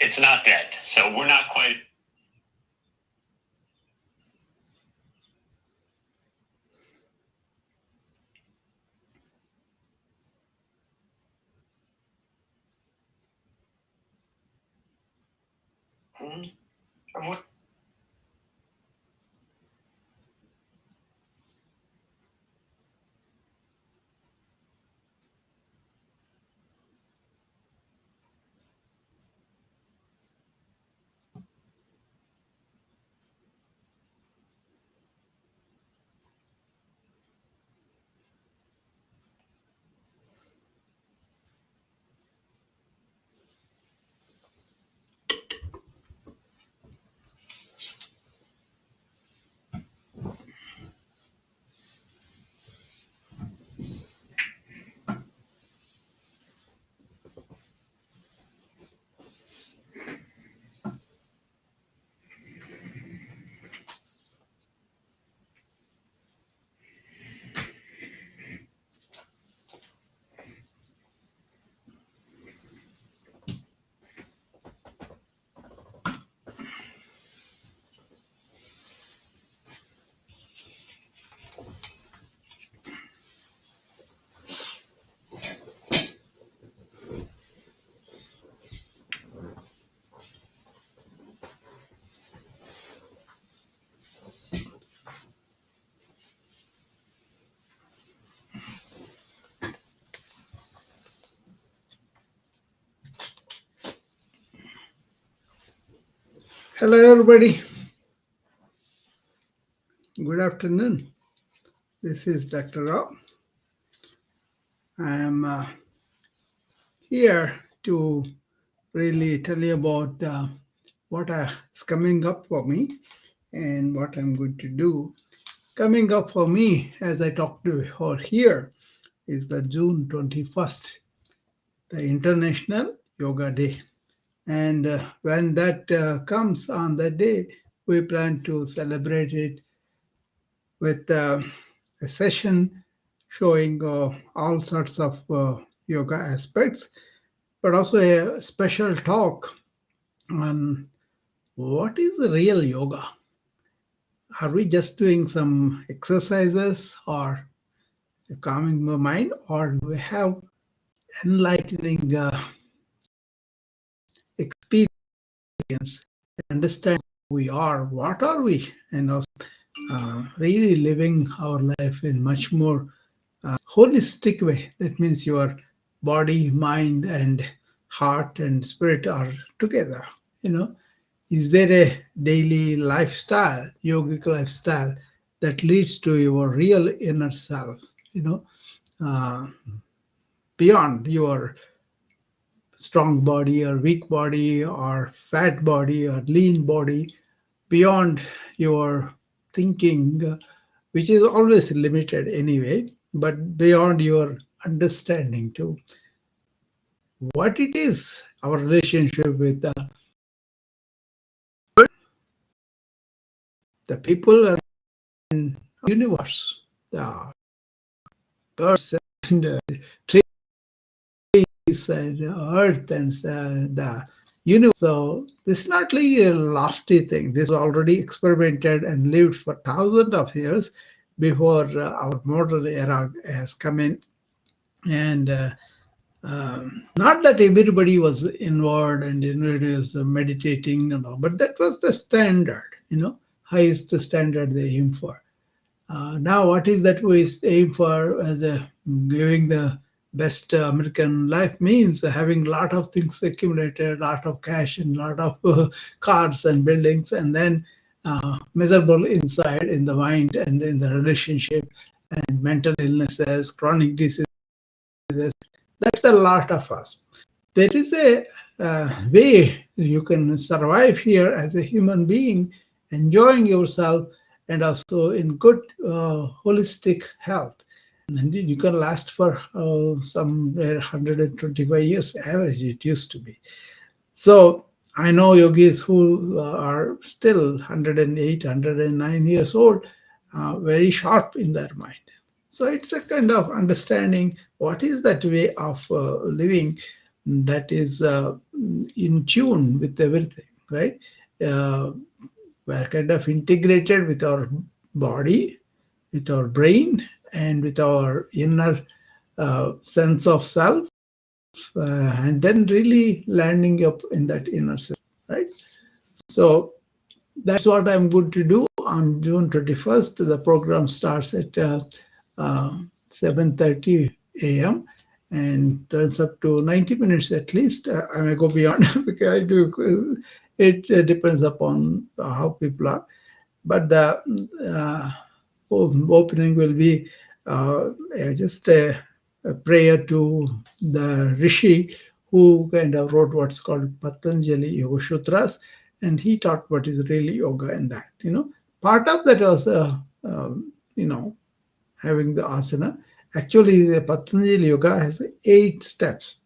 it's not dead. So we're not quite. What? Hello, everybody. Good afternoon. This is Dr. Rao. I am here to really tell you about what is coming up for me and what I'm going to do. Coming up for me, as I talked to her here, is the June 21st, the International Yoga Day. And when that comes on that day, we plan to celebrate it with a session showing all sorts of yoga aspects, but also a special talk on what is the real yoga. Are we just doing some exercises or calming the mind, or do we have enlightening experience, understand who we are, what are we, and also really living our life in much more holistic way. That means your body, mind, and heart and spirit are together. You know, is there a daily lifestyle, yogic lifestyle, that leads to your real inner self? You know, uh, beyond your strong body or weak body or fat body or lean body, beyond your thinking, which is always limited anyway, but beyond your understanding too. What it is, our relationship with the people and universe, the birds and trees and earth and the universe. So this is not really a lofty thing. This was already experimented and lived for thousands of years before our modern era has come in. And not that everybody was involved and everybody was meditating and all, but that was the standard, highest standard they aim for. Now, what is that we aim for as a giving the best American life means having a lot of things accumulated, a lot of cash and a lot of cars and buildings, and then miserable inside in the mind and in the relationship and mental illnesses, chronic diseases. That's a lot of us. There is a way you can survive here as a human being, enjoying yourself and also in good holistic health. And you can last for somewhere 125 years average, it used to be. So I know yogis who are still 108, 109 years old, very sharp in their mind. So it's a kind of understanding what is that way of living that is in tune with everything, right? Uh, we're kind of integrated with our body, with our brain, and with our inner sense of self, and then really landing up in that inner self, right? So that's what I'm going to do on June 21st. The program starts at 7:30 a.m. and turns up to 90 minutes at least. I may go beyond because I do. It depends upon how people are, but the uh, opening will be just a prayer to the rishi who kind of wrote what's called Patanjali Yoga Sutras, and he taught what is really yoga in that. Part of that was you know having the asana. Actually, the Patanjali Yoga has 8 steps.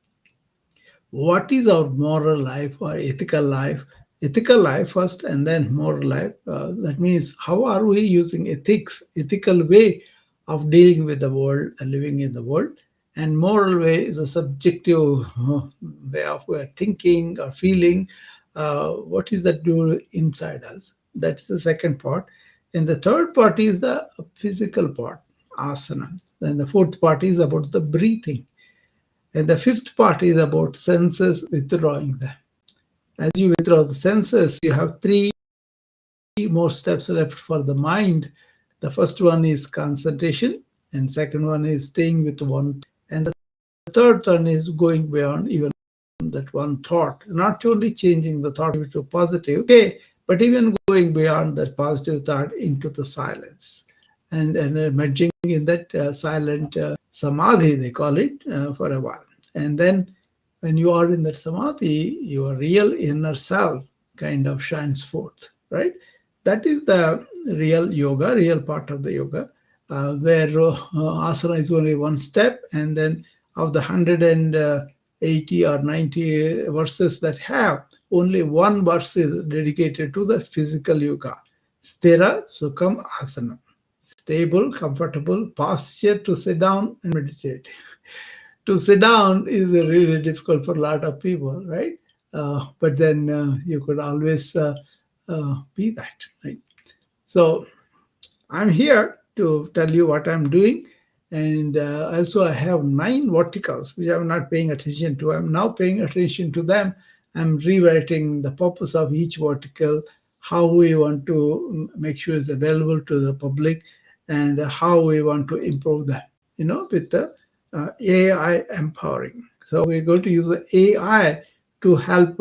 What is our moral life or ethical life? Ethical life first and then moral life. That means how are we using ethics, ethical way of dealing with the world and living in the world. And moral way is a subjective way of thinking or feeling. What is that do inside us? That's the second part. And the third part is the physical part, asana. Then the fourth part is about the breathing. And the fifth part is about senses withdrawing them. As you withdraw the senses, you have 3 more steps left for the mind. The first one is concentration, and second one is staying with one, and the third one is going beyond even that one thought, not only changing the thought to positive, okay, but even going beyond that positive thought into the silence, and merging in that silent samadhi, they call it, for a while. And then when you are in that samadhi, your real inner self kind of shines forth, right? That is the real yoga, real part of the yoga, where asana is only one step, and then of the 180 or 90 verses that have, only one verse is dedicated to the physical yoga. Sthira Sukham Asana. Stable, comfortable posture to sit down and meditate. To sit down is really difficult for a lot of people, right? But then you could always be that, right? So I'm here to tell you what I'm doing. And also, I have 9 verticals which I'm not paying attention to. I'm now paying attention to them. I'm rewriting the purpose of each vertical, how we want to make sure it's available to the public, and how we want to improve that, with the AI empowering. So we're going to use the AI to help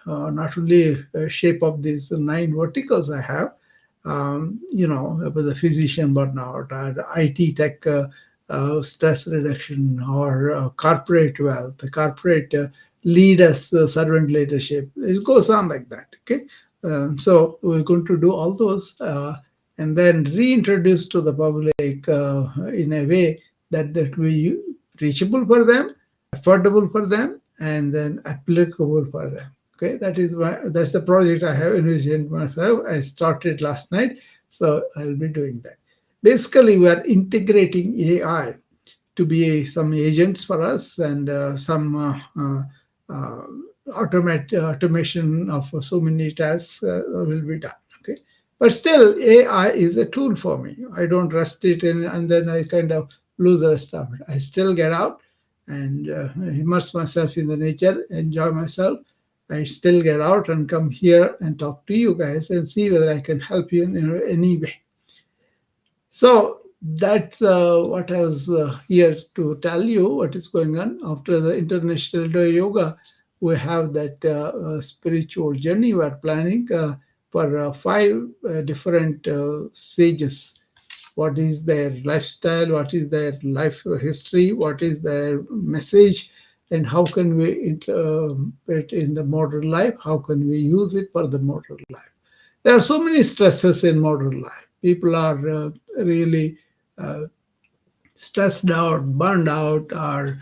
not only shape up these 9 verticals I have, about the physician burnout or the IT tech stress reduction or corporate wealth, the corporate leaders, servant leadership. It goes on like that. Okay. So we're going to do all those and then reintroduce to the public in a way that will be reachable for them, affordable for them, and then applicable for them. Okay, that's the project I have envisioned myself. I started last night, so I'll be doing that. Basically, we are integrating AI to be some agents for us and some automation of so many tasks will be done. Okay, but still, AI is a tool for me. I don't rest it in, and then I kind of lose the rest of it. I still get out and immerse myself in the nature, enjoy myself. I still get out and come here and talk to you guys and see whether I can help you in any way. So that's what I was here to tell you what is going on. After the International Day of Yoga, we have that spiritual journey we're planning for 5 different sages. What is their lifestyle, what is their life history, what is their message, and how can we it in the modern life, how can we use it for the modern life. There are so many stresses in modern life. People are really uh, stressed out, burned out, or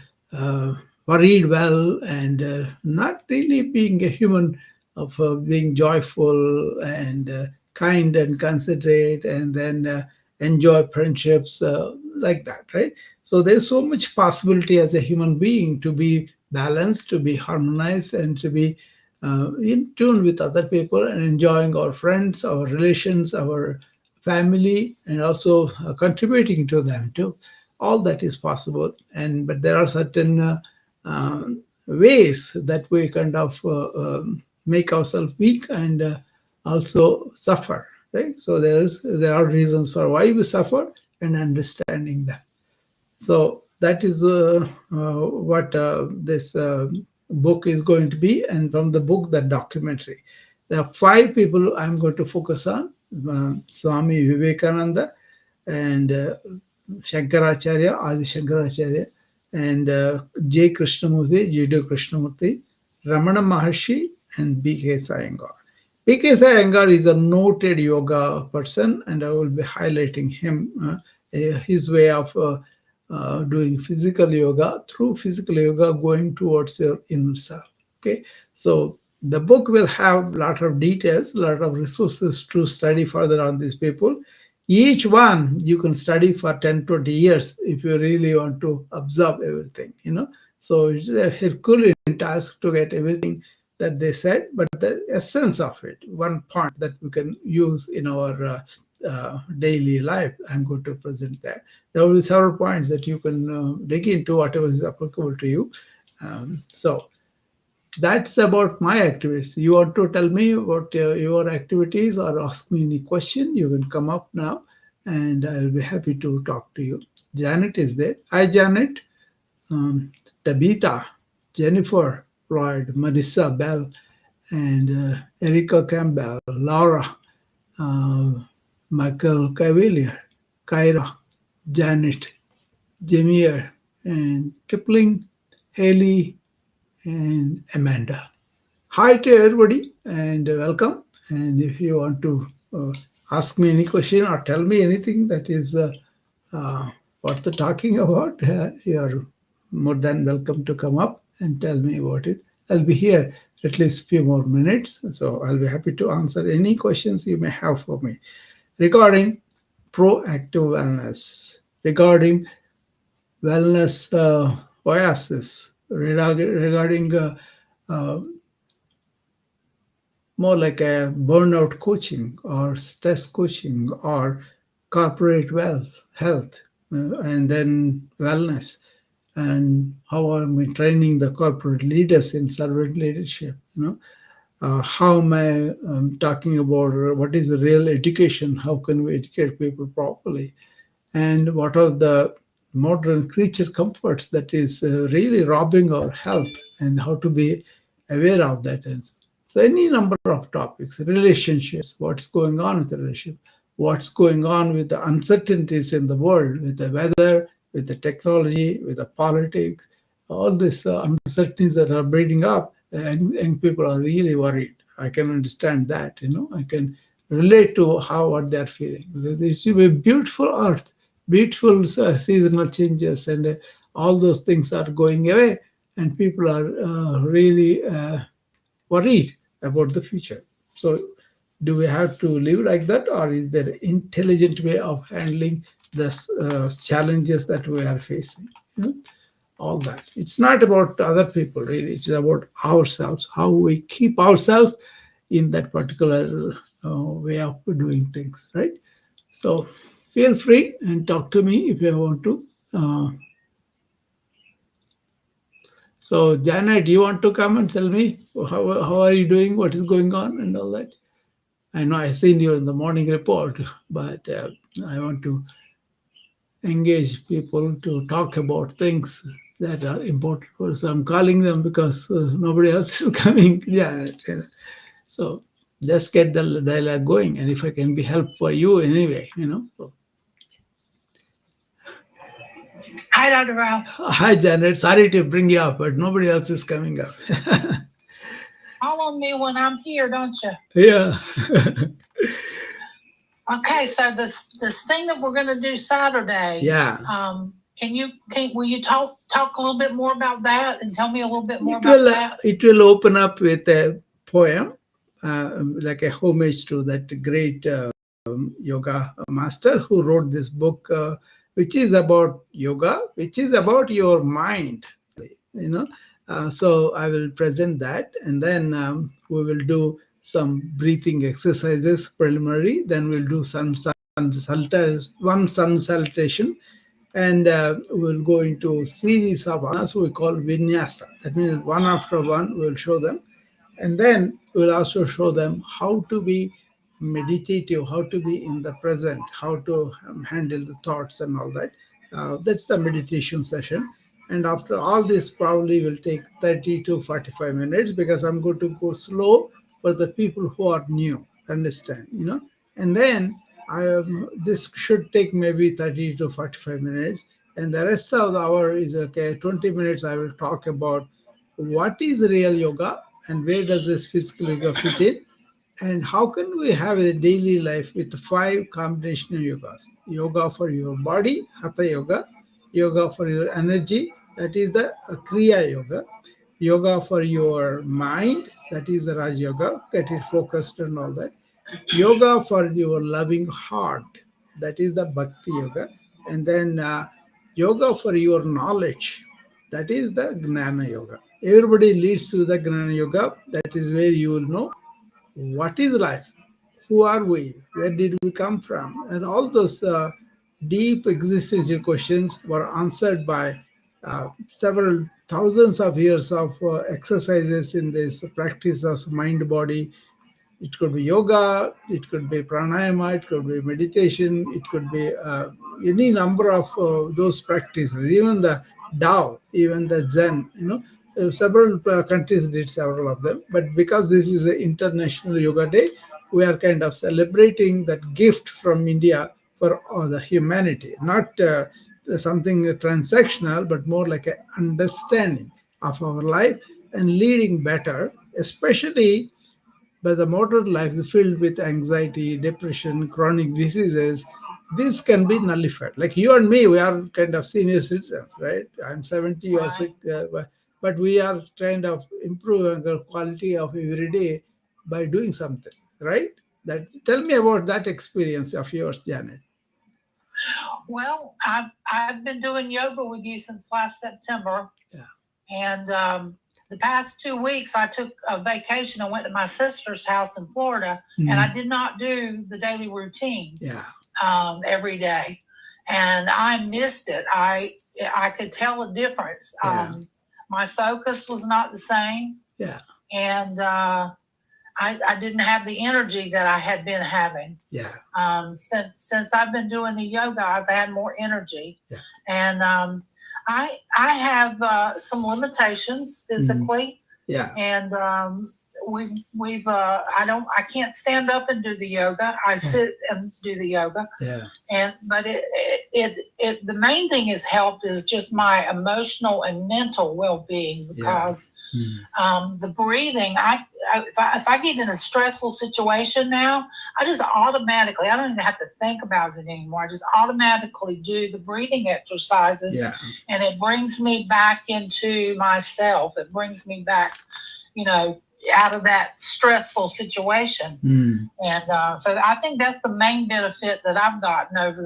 worried well, and not really being a human of being joyful and kind and considerate, and then enjoy friendships like that, right? So there's so much possibility as a human being to be balanced, to be harmonized, and to be in tune with other people and enjoying our friends, our relations, our family, and also contributing to them too. All that is possible, and but there are certain ways that we kind of make ourselves weak and also suffer. Right. So there are reasons for why we suffer and understanding them. So that is what this book is going to be. And from the book, the documentary. There are five people I'm going to focus on: Swami Vivekananda, and Shankaracharya, Adi Shankaracharya, and J. Krishnamurti, Jiddu Krishnamurti, Ramana Maharshi, and B.K. Iyengar. B.K. Iyengar is a noted yoga person, and I will be highlighting him, his way of doing physical yoga, through physical yoga going towards your inner self. Okay, so the book will have a lot of details, a lot of resources to study further on these people. Each one you can study for 10-20 years if you really want to observe everything, so it's a Herculean task to get everything that they said, but the essence of it, one point that we can use in our daily life, I'm going to present that. There will be several points that you can dig into, whatever is applicable to you. So that's about my activities. You want to tell me about your activities or ask me any question, you can come up now and I'll be happy to talk to you. Janet is there. Hi, Janet. Tabitha, Jennifer, Floyd, Marissa Bell, and Erica Campbell, Laura, uh, Michael Cavalier, Kyra, Janet, Jamier, and Kipling, Haley, and Amanda. Hi to everybody and welcome. And if you want to ask me any question or tell me anything that is what they're talking about, you're more than welcome to come up and tell me about it. I'll be here at least a few more minutes, so I'll be happy to answer any questions you may have for me regarding proactive wellness, regarding wellness oasis, regarding uh, more like a burnout coaching or stress coaching or corporate wealth, health, and then wellness, and how am I training the corporate leaders in servant leadership, how am I talking about what is the real education, how can we educate people properly, and what are the modern creature comforts that is really robbing our health, and how to be aware of that. And so any number of topics, relationships, what's going on with the relationship, what's going on with the uncertainties in the world, with the weather, with the technology, with the politics, all these uncertainties that are breeding up, and people are really worried. I can understand that, I can relate to how what they're feeling. Because it should be a beautiful earth, beautiful seasonal changes, and all those things are going away, and people are really worried about the future. So, do we have to live like that, or is there an intelligent way of handling the challenges that we are facing? All that. It's not about other people, really. It's about ourselves, how we keep ourselves in that particular way of doing things, right? So, feel free and talk to me if you want to. So, Janet, you want to come and tell me how are you doing, what is going on, and all that? I know I seen you in the morning report, but I want to engage people to talk about things that are important for us. I'm calling them because nobody else is coming. Janet. So just get the dialogue going, and if I can be help for you anyway, So, Hi, Dr. Ralph. hi, Janet. Sorry to bring you up, but nobody else is coming up. Call on me when I'm here, don't you? Yeah. Okay, so this thing that we're going to do Saturday. Yeah. Will you talk a little bit more about that and tell me a little bit more about that? It will open up with a poem, like a homage to that great yoga master who wrote this book, which is about yoga, which is about your mind. So I will present that, and then we will do some breathing exercises preliminary. Then we'll do one sun salutation, and we'll go into series of asanas we call vinyasa. That means one after one we'll show them, and then we'll also show them how to be meditative, how to be in the present, how to handle the thoughts and all that. That's the meditation session. And after all this, probably will take 30 to 45 minutes, because I'm going to go slow for the people who are new, understand. And then this should take maybe 30 to 45 minutes. And the rest of the hour is okay. 20 minutes, I will talk about what is real yoga and where does this physical yoga fit in, and how can we have a daily life with 5 combinational yogas: yoga for your body, hatha yoga; yoga for your energy, that is the kriya yoga; yoga for your mind, that is the raj yoga, get it focused and all that; yoga for your loving heart, that is the bhakti yoga; and then yoga for your knowledge, that is the gnana yoga. Everybody leads to the gnana yoga. That is where you will know what is life, who are we, where did we come from, and all those deep existential questions were answered by several thousands of years of exercises in this practice of mind body. It could be yoga, it could be pranayama, it could be meditation, it could be any number of those practices, even the Tao, even the Zen, several countries did several of them. But because this is an International Yoga Day, we are kind of celebrating that gift from India for all the humanity, not something transactional, but more like an understanding of our life and leading better, especially by the modern life filled with anxiety, depression, chronic diseases. This can be nullified. Like you and me, we are kind of senior citizens, right? I'm 70 or Right. 60, but we are kind of improving the quality of every day by doing something, right? That tell me about that experience of yours, Janet. Well, I've been doing yoga with you since last September, Yeah. and the past 2 weeks I took a vacation. I went to my sister's house in Florida, and I did not do the daily routine Yeah. every day, and I missed it. I could tell a difference. Yeah. My focus was not the same, Yeah. and I didn't have the energy that I had been having. Yeah. Since I've been doing the yoga, I've had more energy, Yeah. and I have some limitations physically, Yeah. and I can't stand up and do the yoga. I sit and do the yoga, Yeah. but the main thing has helped is just my emotional and mental well being, because the breathing. If I get in a stressful situation now, I just automatically, I don't even have to think about it anymore. I just automatically do the breathing exercises, Yeah. and it brings me back into myself. It brings me back, out of that stressful situation. And so I think that's the main benefit that I've gotten over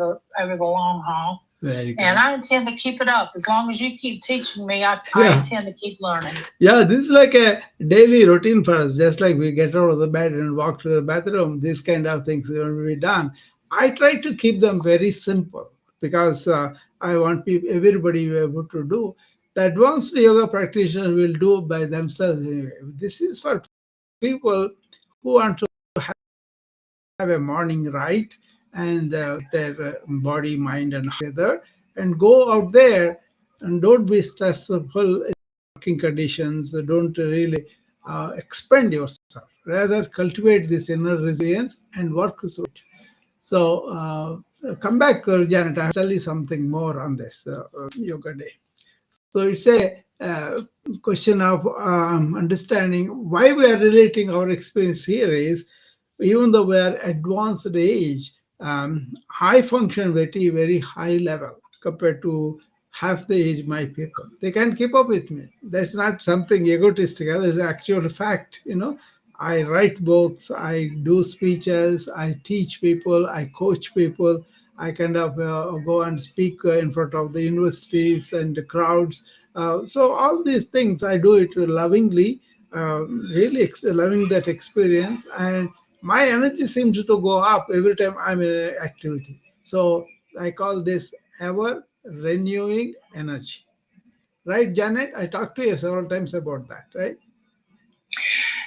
the long haul. Very good. And I intend to keep it up. As long as you keep teaching me, I Yeah. intend to keep learning. Yeah, this is like a daily routine for us. Just like we get out of the bed and walk to the bathroom, these kind of things will be done. I try to keep them very simple, because I want everybody to be able to do. The advanced yoga practitioners will do by themselves anyway. This is for people who want to have a morning ride, and their body, mind, and together, and go out there and don't be stressful in working conditions. Don't really expend yourself. Rather, cultivate this inner resilience and work through it. So, come back, Janet. I'll tell you something more on this yoga day. So it's a question of understanding why we are relating our experience here is, even though we are advanced age, high function very high level compared to half the age my people. They can't keep up with me. That's not something egotistical. It's actual fact. I write books, I do speeches, I teach people, I coach people. I kind of go and speak in front of the universities and the crowds. So all these things I do it lovingly, really loving that experience, and my energy seems to go up every time I'm in an activity. So I call this ever renewing energy. Right, Janet? I talked to you several times about that, right?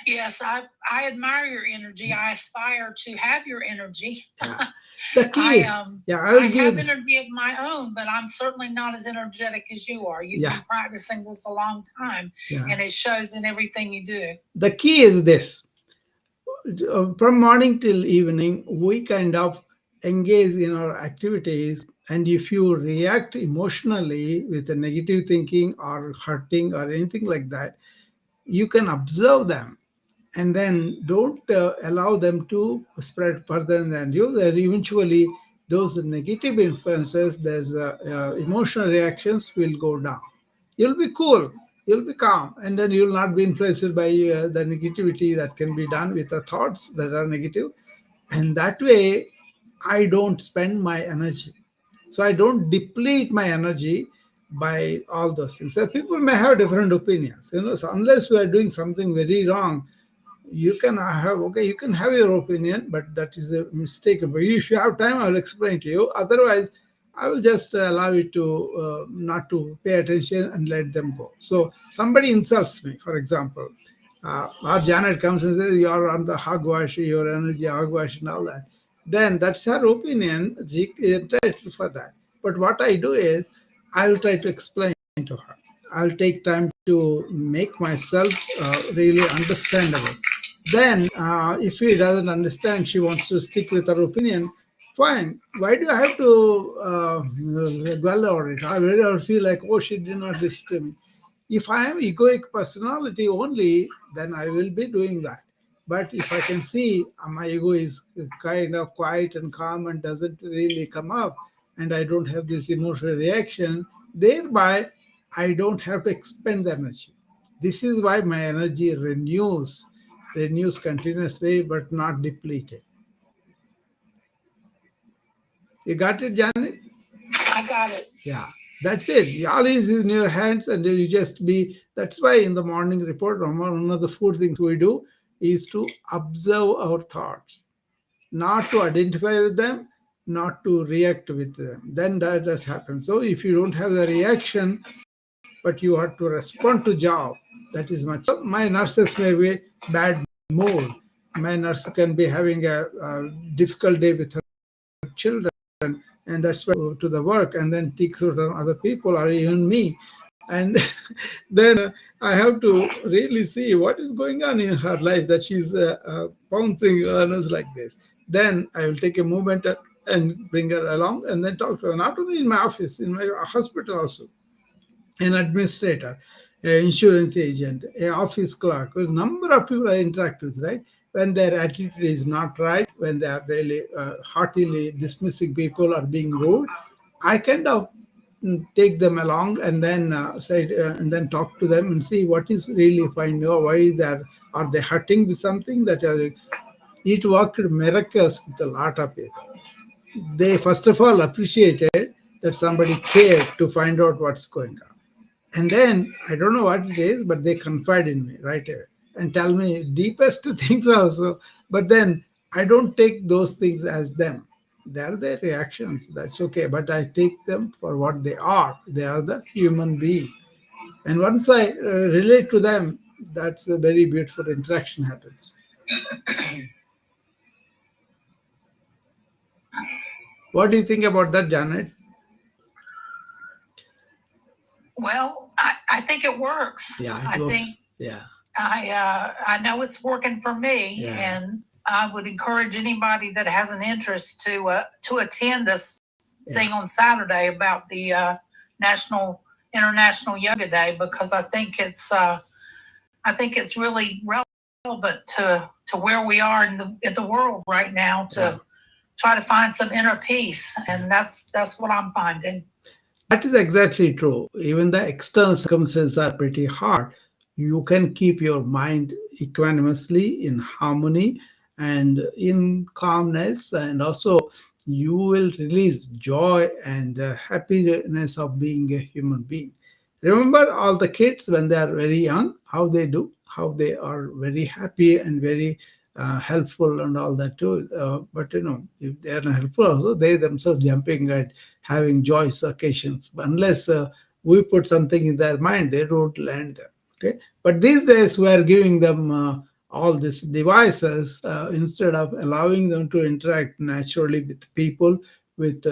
Yes, I admire your energy. I aspire to have your energy. Yeah. The I key, yeah, I will I give have you, energy of my own, but I'm certainly not as energetic as you are. You've yeah, been practicing this a long time, yeah. and it shows in everything you do. The key is this: from morning till evening, we kind of engage in our activities. And if you react emotionally with a negative thinking or hurting or anything like that, you can observe them and then don't allow them to spread further than you. That eventually those negative influences, there's emotional reactions will go down. You'll be cool, you'll be calm, and then you'll not be influenced by the negativity that can be done with the thoughts that are negative. And that way I don't spend my energy, so I don't deplete my energy by all those things. So people may have different opinions, so unless we are doing something very wrong, you can have, okay, you can have your opinion, but that is a mistake. But if you have time, I will explain to you. Otherwise, I will just allow you to not to pay attention and let them go. So somebody insults me, for example, or Janet comes and says you're on the hogwash, your energy hogwash and all that, then that's her opinion. She is entitled for that. But what I do is I will try to explain to her. I'll take time to make myself really understandable. Then, if she doesn't understand, she wants to stick with her opinion. Fine. Why do I have to dwell over it? I really feel like, oh, she did not listen to me. If I am egoic personality only, then I will be doing that. But if I can see my ego is kind of quiet and calm and doesn't really come up, and I don't have this emotional reaction, thereby I don't have to expend the energy. This is why my energy renews continuously but not depleted. You got it, Janet? I got it. Yeah, that's it. All is in your hands, and you just be. That's why in the morning report, one of the four things we do is to observe our thoughts, not to identify with them, not to react with them. Then that happens. So if you don't have the reaction, but you have to respond to job, that is much. So my nurses may be bad mood. My nurse can be having a difficult day with her children, and that's why I go to the work and then takes out on other people or even me. And then I have to really see what is going on in her life that she's bouncing on us like this. Then I will take a moment and bring her along and then talk to her, not only in my office, in my hospital also. An administrator, an insurance agent, an office clerk, a number of people I interact with, right? When their attitude is not right, when they are really heartily dismissing people or being rude, I kind of take them along and then say and then talk to them and see what is really fine. Why are they hurting with something that it worked miracles with a lot of people. They first of all appreciated that somebody cared to find out what's going on. And then I don't know what it is, but they confide in me right away and tell me deepest things also. But then I don't take those things as them. They are their reactions. That's okay. But I take them for what they are. They are the human being. And once I relate to them, that's a very beautiful interaction happens. What do you think about that, Janet? Well, I think it works. Yeah, I it works. think Yeah. I know it's working for me, Yeah. and I would encourage anybody that has an interest to attend this thing on Saturday about the National International Yoga Day, because I think it's really relevant to where we are in the world right now to try to find some inner peace, and that's what I'm finding. That is exactly true. Even the external circumstances are pretty hard. You can keep your mind equanimously in harmony and in calmness, and also you will release joy and happiness of being a human being. Remember all the kids when they are very young, how they do, how they are very happy and very helpful and all that too. But if they are not helpful, also they themselves jumping and having joyous occasions. But unless we put something in their mind, they don't land there. Okay, but these days we are giving them all these devices instead of allowing them to interact naturally with people, with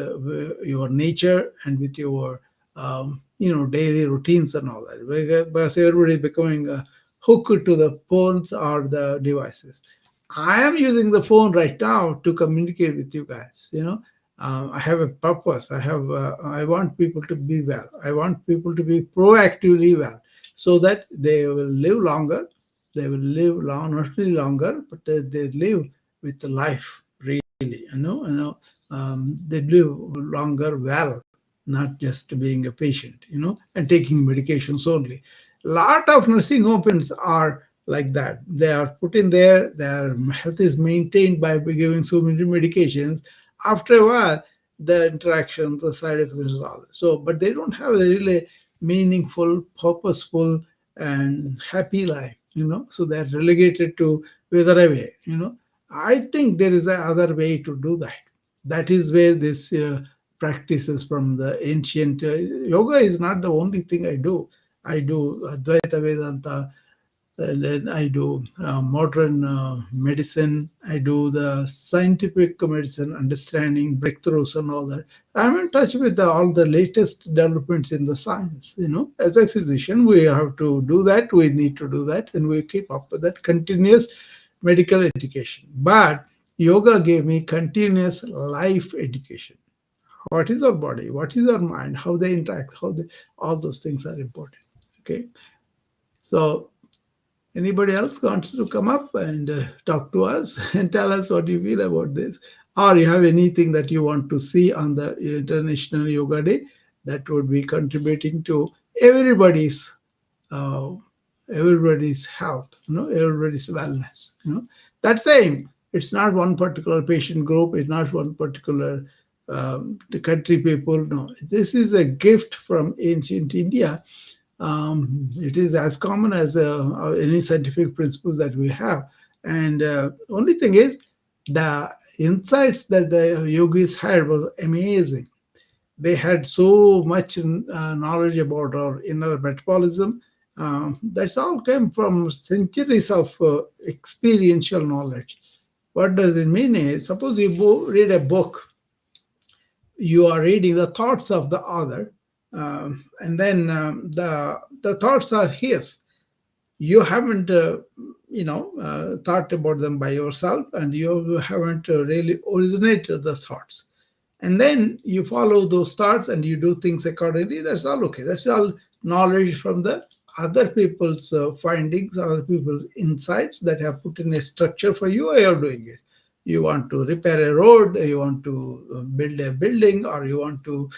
your nature and with your daily routines and all that, because everybody is becoming hooked to the phones or the devices. I am using the phone right now to communicate with you guys. I have a purpose. I want people to be well. I want people to be proactively well, so that they will live longer. They will live long, not really longer, but they live with the life really. They live longer well, not just being a patient, and taking medications only. Lot of nursing homes are like that. They are put in there, their health is maintained by giving so many medications. After a while, the interactions, the side effects are all there. So, but they don't have a really meaningful, purposeful, and happy life, so they're relegated to wither away. I think there is a other way to do that. That is where this practices from the ancient yoga is not the only thing I do. I do Advaita Vedanta, and then I do modern medicine. I do the scientific medicine, understanding breakthroughs and all that. I'm in touch with all the latest developments in the science. As a physician, we have to do that. We need to do that, and we keep up with that continuous medical education. But yoga gave me continuous life education. What is our body? What is our mind? How they interact? All those things are important. Okay. So anybody else wants to come up and talk to us and tell us what you feel about this? Or you have anything that you want to see on the International Yoga Day that would be contributing to everybody's uh, everybody's health, everybody's wellness. That's same. It's not one particular patient group. It's not one particular the country people. No, this is a gift from ancient India. It is as common as any scientific principles that we have. And only thing is, the insights that the yogis had was amazing. They had so much knowledge about our inner metabolism. That's all came from centuries of experiential knowledge. What does it mean is, suppose you read a book, you are reading the thoughts of the other, and then the thoughts are his. You haven't thought about them by yourself, and you haven't really originated the thoughts, and then you follow those thoughts and you do things accordingly. That's all okay. That's all knowledge from the other people's findings, other people's insights that have put in a structure for you. You're doing it. You want to repair a road, you want to build a building, or you want to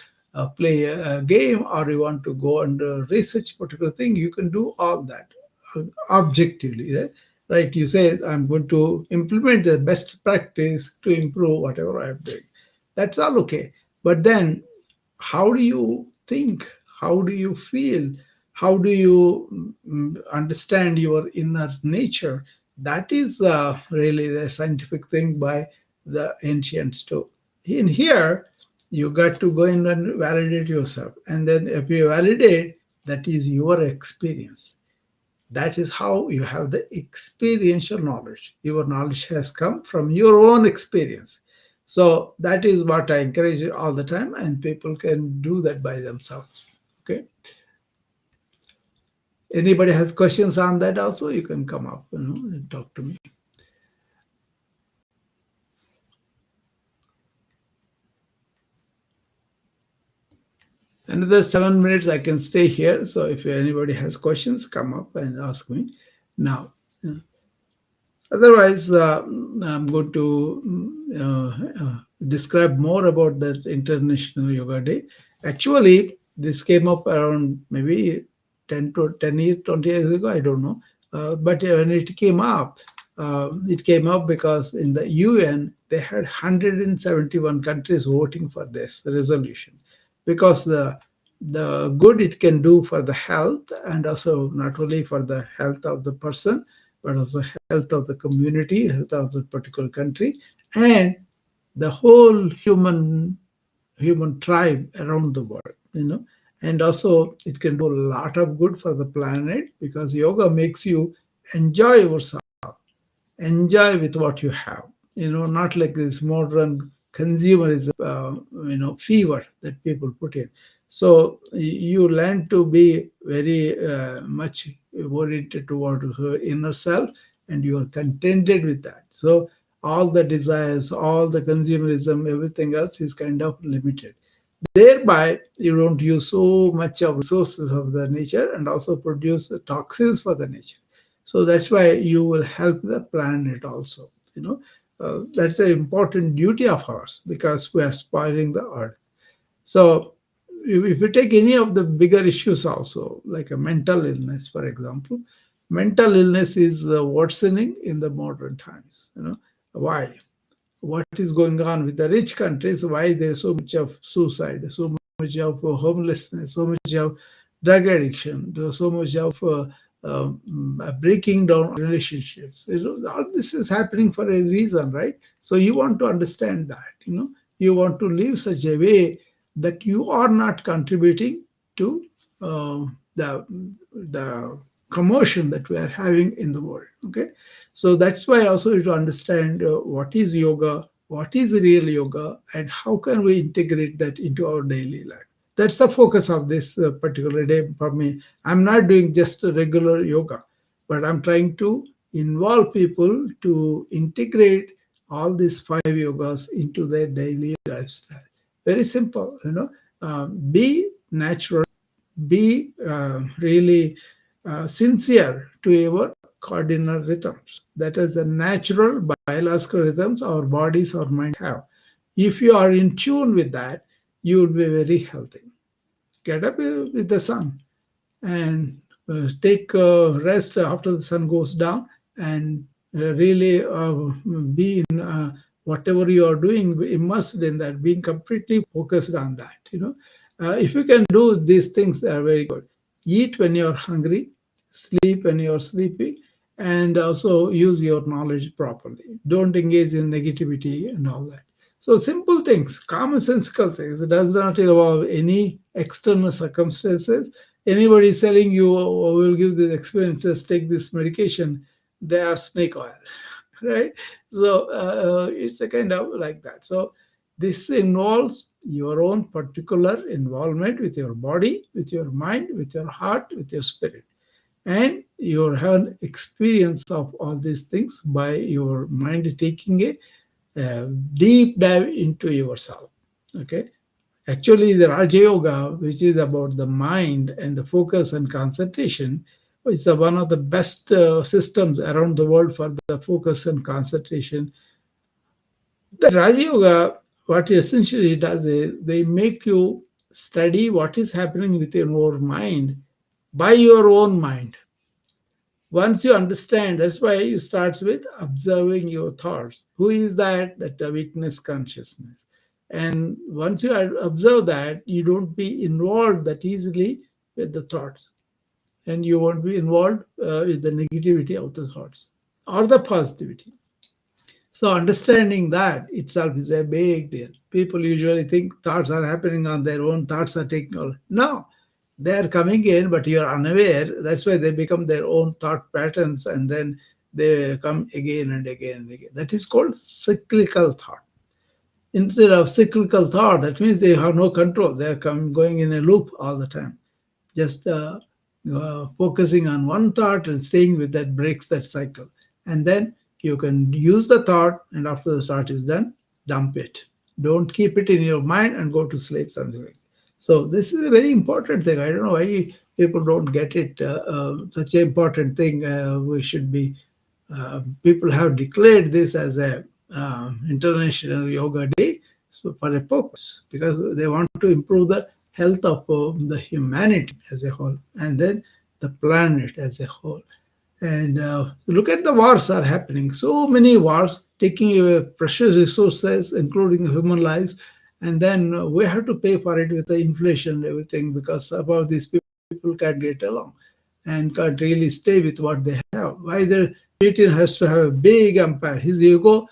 play a game, or you want to go and research a particular thing. You can do all that objectively, right? You say, I'm going to implement the best practice to improve whatever I'm doing. That's all okay. But then, how do you think? How do you feel? How do you understand your inner nature? That is really the scientific thing by the ancients too. In here, you got to go in and validate yourself. And then if you validate, that is your experience. That is how you have the experiential knowledge. Your knowledge has come from your own experience. So that is what I encourage all the time, and people can do that by themselves. Okay. Anybody has questions on that also, you can come up and talk to me. Another 7 minutes I can stay here. So if anybody has questions, come up and ask me now. Otherwise, I'm going to describe more about the International Yoga Day. Actually, this came up around maybe 10 to 10 years, 20 years ago, I don't know. But when it came up because in the UN, they had 171 countries voting for this resolution, because the the good it can do for the health, and also not only for the health of the person, but also health of the community, health of the particular country, and the whole human tribe around the world, and also it can do a lot of good for the planet, because yoga makes you enjoy yourself, enjoy with what you have, not like this modern consumerism, fever that people put in. So you learn to be very much oriented toward her inner self, and you are contented with that. So all the desires, all the consumerism, everything else is kind of limited. Thereby, you don't use so much of resources of the nature, and also produce toxins for the nature. So that's why you will help the planet also. That's an important duty of ours, because we are spoiling the earth. So if you take any of the bigger issues also, like a mental illness, for example, mental illness is worsening in the modern times. Why? What is going on with the rich countries? Why there's so much of suicide, so much of homelessness, so much of drug addiction, there's so much of breaking down relationships. All this is happening for a reason, right? So you want to understand that. You want to live such a way that you are not contributing to the commotion that we are having in the world. Okay, so that's why also you to understand what is yoga, what is real yoga, and how can we integrate that into our daily life. That's the focus of this particular day for me. I'm not doing just a regular yoga, but I'm trying to involve people to integrate all these 5 yogas into their daily lifestyle. Very simple. Be natural, be really sincere to your cardinal rhythms. That is the natural biological rhythms our bodies or mind have. If you are in tune with that, you will be very healthy. Get up with the sun, and take rest after the sun goes down, and really be in whatever you are doing, immersed in that, being completely focused on that. If you can do these things, they are very good. Eat when you are hungry, sleep when you are sleepy, and also use your knowledge properly. Don't engage in negativity and all that. So simple things, commonsensical things. It does not involve any external circumstances. Anybody is telling you, "Oh, we'll give these experiences, take this medication," they are snake oil, right? So it's a kind of like that. So this involves your own particular involvement with your body, with your mind, with your heart, with your spirit. And you have an experience of all these things by your mind taking a deep dive into yourself. Okay. Actually, the Raja Yoga, which is about the mind and the focus and concentration, is one of the best systems around the world for the focus and concentration. The Raja Yoga, what essentially it does is they make you study what is happening with your mind by your own mind. Once you understand, that's why you starts with observing your thoughts. Who is that? That the witness consciousness. And once you observe that, you don't be involved that easily with the thoughts, and you won't be involved with the negativity of the thoughts or the positivity. So understanding that itself is a big deal. People usually think thoughts are happening on their own, thoughts are taking all. No, they are coming in, but you are unaware. That's why they become their own thought patterns, and then they come again and again and again. That is called cyclical thought. Instead of cyclical thought, that means they have no control. They are going in a loop all the time. Just focusing on one thought and staying with that breaks that cycle. And then you can use the thought, and after the thought is done, dump it. Don't keep it in your mind and go to sleep, something like that. So this is a very important thing. I don't know why people don't get it. Such an important thing. We should be. People have declared this as a International Yoga Day, so for a purpose, because they want to improve the health of the humanity as a whole, and then the planet as a whole. And look at the wars are happening. So many wars taking away precious resources, including human lives, And then we have to pay for it with the inflation and everything, because some of these people can't get along and can't really stay with what they have. Either Putin has to have a big empire, his ego,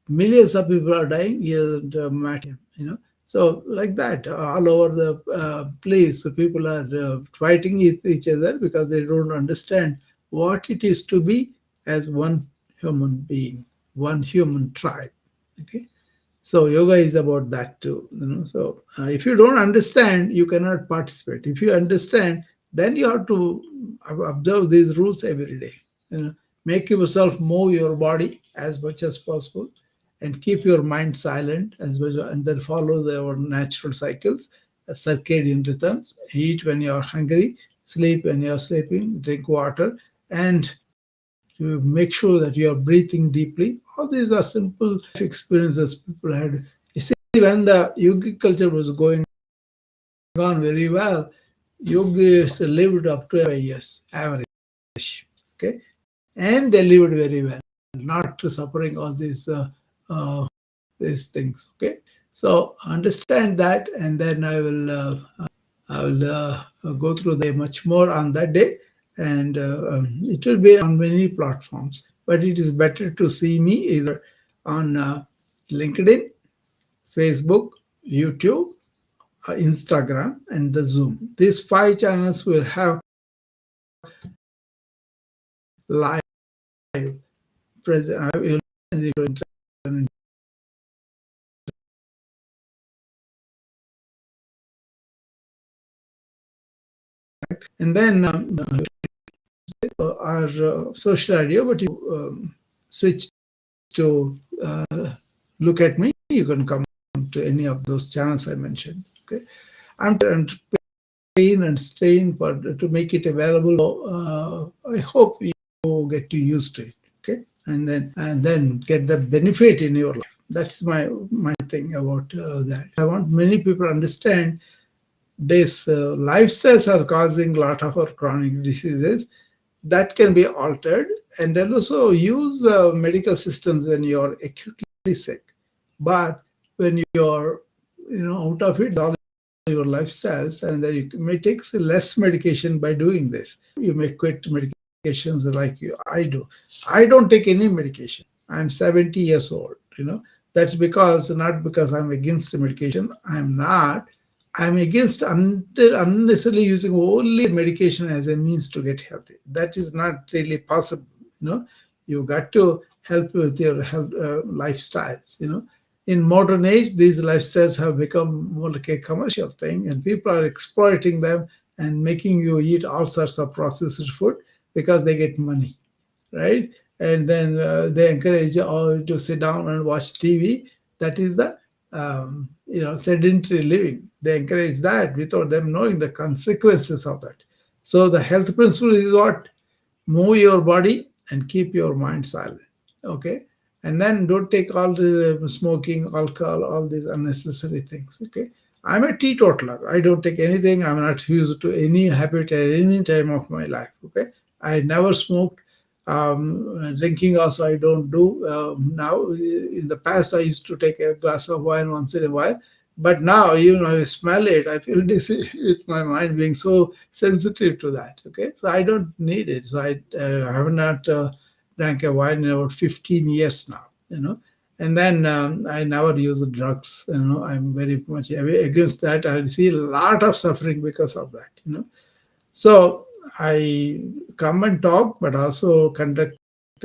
millions of people are dying, he doesn't matter him, So like that, all over the place, people are fighting with each other because they don't understand what it is to be as one human being, one human tribe. Okay, so yoga is about that too. So if you don't understand, you cannot participate. If you understand, then you have to observe these rules every day. Make yourself move your body as much as possible, and keep your mind silent as well, and then follow our natural cycles, circadian rhythms. Eat when you are hungry, sleep when you are sleeping, drink water, and to make sure that you are breathing deeply. All these are simple experiences people had. You see, when the yogic culture was going on very well, yogis lived up to 5 years average. Okay, and they lived very well, not suffering all uh, these things. Okay, so understand that, and then I will go through the much more on that day, and it will be on many platforms. But it is better to see me either on LinkedIn, Facebook, YouTube, Instagram, and the Zoom. These 5 channels will have live present. I will and then our social idea, but you switch to look at me, you can come to any of those channels I mentioned. Okay, I'm paying and staying for to make it available. I hope you get to use to it. Okay, and then get the benefit in your life. That's my thing about that. I want many people to understand these lifestyles are causing a lot of our chronic diseases that can be altered, and then also use medical systems when you are acutely sick. But when you're out of it, all your lifestyles, and then you may take less medication by doing this. You may quit medications like I do. I don't take any medication. I'm 70 years old. That's because, not because I'm against medication. I'm not. I'm against unnecessarily using only medication as a means to get healthy. That is not really possible. You got to help with your health lifestyles. In modern age, these lifestyles have become more like a commercial thing, and people are exploiting them and making you eat all sorts of processed food because they get money, right? And then they encourage you all to sit down and watch TV. That is the sedentary living. They encourage that without them knowing the consequences of that. So the health principle is what? Move your body and keep your mind silent. Okay, and then don't take all the smoking, alcohol, all these unnecessary things. Okay, I'm a teetotaler. I don't take anything. I'm not used to any habit at any time of my life. Okay, I never smoked. Drinking also I don't do now. In the past, I used to take a glass of wine once in a while, but now I smell it, I feel dizzy with my mind being so sensitive to that. Okay, so I don't need it. So I have not drank a wine in about 15 years now. And then I never use drugs. I'm very much against that. I see a lot of suffering because of that. So I come and talk, but also conduct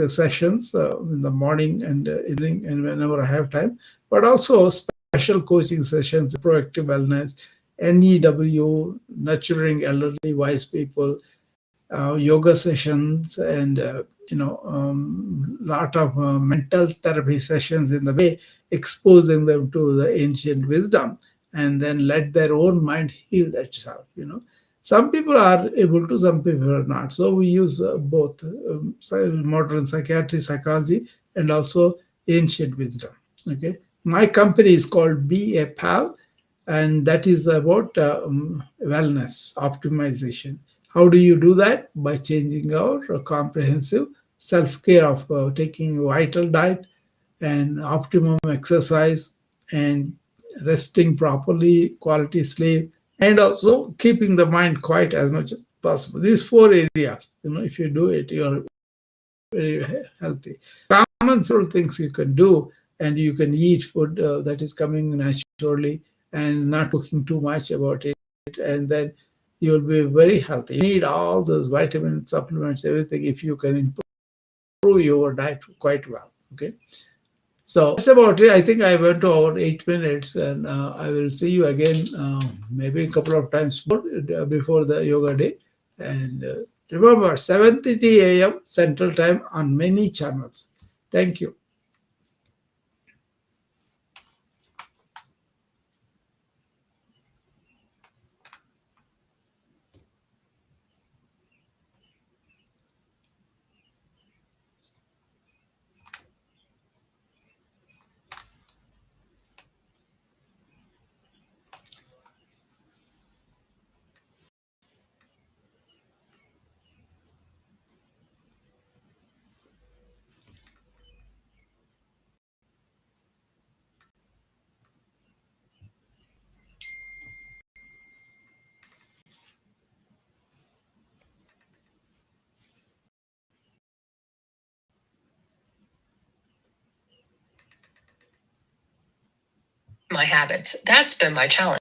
sessions in the morning and evening, and whenever I have time. But also special coaching sessions, proactive wellness, NEW, nurturing elderly wise people, yoga sessions, and lot of mental therapy sessions in the way, exposing them to the ancient wisdom, and then let their own mind heal itself. Some people are able to, some people are not. So we use both modern psychiatry, psychology, and also ancient wisdom. Okay, my company is called Be a Pal, and that is about wellness optimization. How do you do that? By changing our comprehensive self-care of taking vital diet and optimum exercise, and resting properly, quality sleep, and also keeping the mind quiet as much as possible. These four areas, if you do it, you're very healthy. Common simple things you can do, and you can eat food that is coming naturally and not cooking too much about it, and then you'll be very healthy. You need all those vitamin supplements, everything, if you can improve your diet quite well. Okay. So that's about it. I think I went to over 8 minutes, and I will see you again maybe a couple of times more before the yoga day. And remember, 7:30 a.m. Central Time on many channels. Thank you. My habits. That's been my challenge.